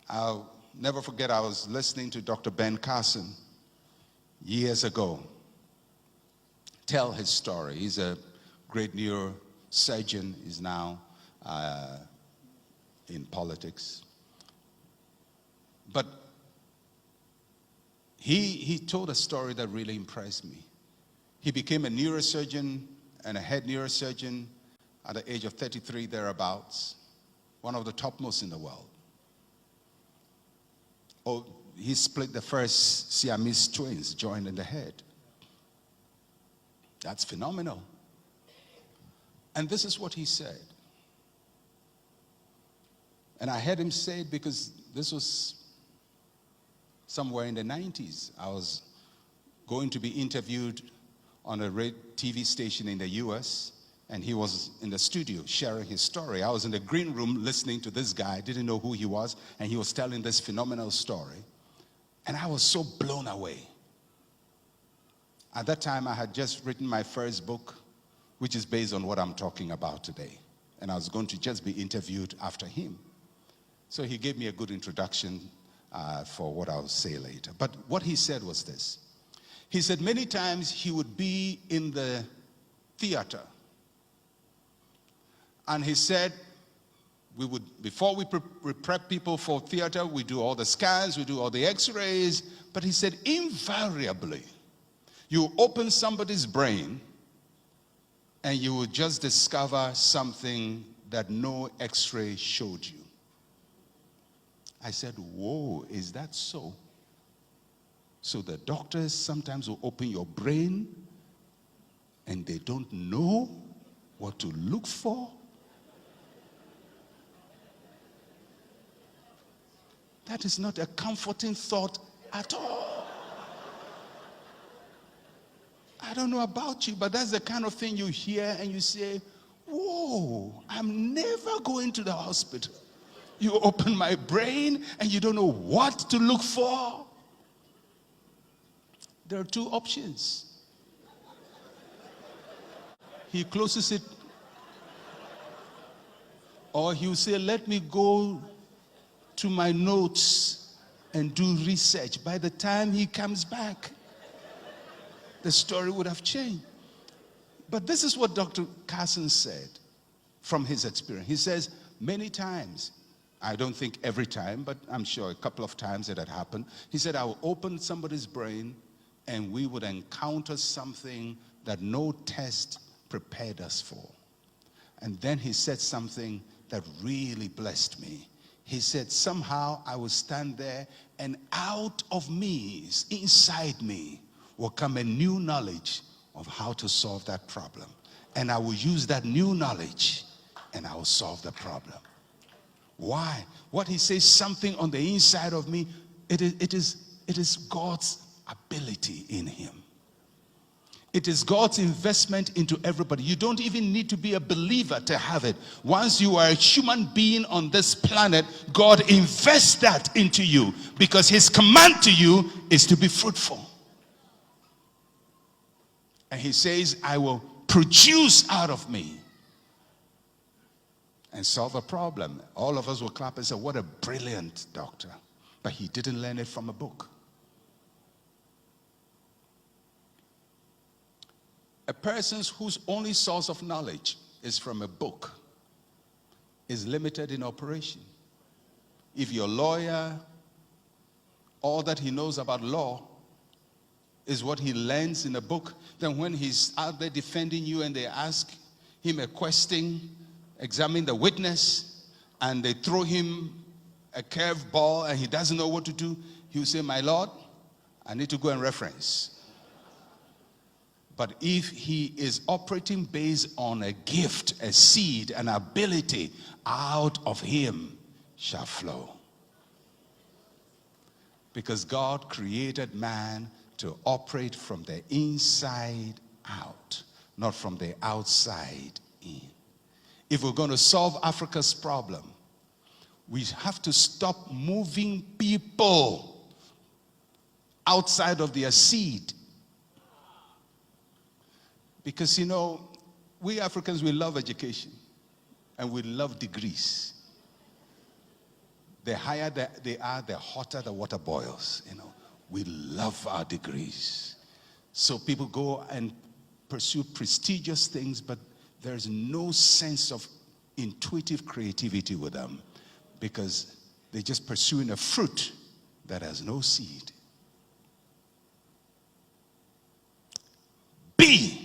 I'll never forget, I was listening to Dr. Ben Carson years ago tell his story. He's a great neurosurgeon. He's now in politics. But he told a story that really impressed me. He became a neurosurgeon and a head neurosurgeon at the age of 33 thereabouts, one of the topmost in the world. Oh, he split the first Siamese twins joined in the head. That's phenomenal. And this is what he said. And I heard him say it because this was somewhere in the 90s. I was going to be interviewed on a TV station in the US, and he was in the studio sharing his story. I was in the green room listening to this guy, didn't know who he was, and he was telling this phenomenal story. And I was so blown away. At that time, I had just written my first book, which is based on what I'm talking about today. And I was going to just be interviewed after him. So he gave me a good introduction for what I'll say later. But what he said was this. He said many times he would be in the theater. And he said, before we prep people for theater, we do all the scans, we do all the x-rays. But he said, invariably, you open somebody's brain and you will just discover something that no x-ray showed you. I said, whoa, is that so? So the doctors sometimes will open your brain and they don't know what to look for? That is not a comforting thought at all. I don't know about you, but that's the kind of thing you hear and you say, whoa, I'm never going to the hospital. You open my brain and you don't know what to look for. There are two options. He closes it, or he will say, let me go to my notes and do research. By the time he comes back, the story would have changed. But this is what Dr. Carson said from his experience. He says, many times, I don't think every time, but I'm sure a couple of times it had happened. He said, I will open somebody's brain and we would encounter something that no test prepared us for. And then he said something that really blessed me. He said, somehow I will stand there and out of me, inside me, will come a new knowledge of how to solve that problem. And I will use that new knowledge and I will solve the problem. Why? What he says, something on the inside of me, it is God's ability in him. It is God's investment into everybody. You don't even need to be a believer to have it. Once you are a human being on this planet, God invests that into you because his command to you is to be fruitful. And he says, I will produce out of me and solve a problem. All of us will clap and say, what a brilliant doctor. But he didn't learn it from a book. A person whose only source of knowledge is from a book is limited in operation. If your lawyer, all that he knows about law is what he learns in a book, then when he's out there defending you and they ask him a question, examine the witness, and they throw him a curved ball and he doesn't know what to do, he will say, my Lord, I need to go and reference. But if he is operating based on a gift, a seed, an ability, out of him shall flow. Because God created man to operate from the inside out, not from the outside in. If we're going to solve Africa's problem, we have to stop moving people outside of their seed. Because, you know, we Africans, we love education and we love degrees. The higher they are, the hotter the water boils. We love our degrees. So people go and pursue prestigious things, but there's no sense of intuitive creativity with them because they're just pursuing a fruit that has no seed. B.